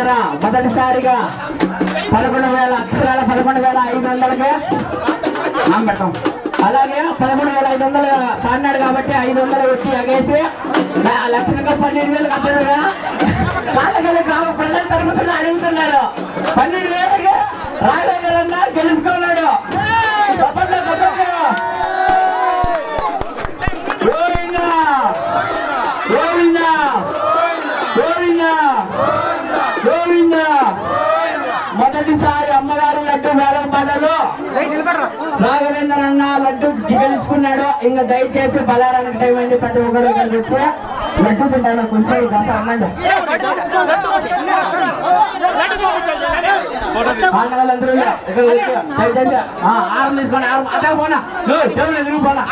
రాఘవేంద్ర మొదటిసారిగా 11,000 అక్షరాల 11,500కే పెట్టాం. అలాగే 13,500 పాడినాడు కాబట్టి 500 వచ్చి ఎగేసి లక్షణంగా 12,000 అబ్బదుగా వాళ్ళకెళ్ళి గ్రామ ప్రజలు తరుగుతున్నా అడుగుతున్నాడు. 12,000కి రాఘవేంద్ర అన్న గెలుచుకున్నాడు. గోవిందా గోవిందా గోవిందా గోవిందా. మొదటిసారి అమ్మగారు లడ్డు వేలం పాటలు రాఘవేంద్ర అన్న లడ్డు గెలుచుకున్నాడు. ఇంకా దయచేసి బలారానికి టైం అయింది. ప్రతి ఒక్కరు వచ్చి లడ్డు తింటాను కొంచెం దశ అన్నండి. అందరూ ఆరం తీసుకోండి. అదే పోనా దేవుడు ఎదురు పోనా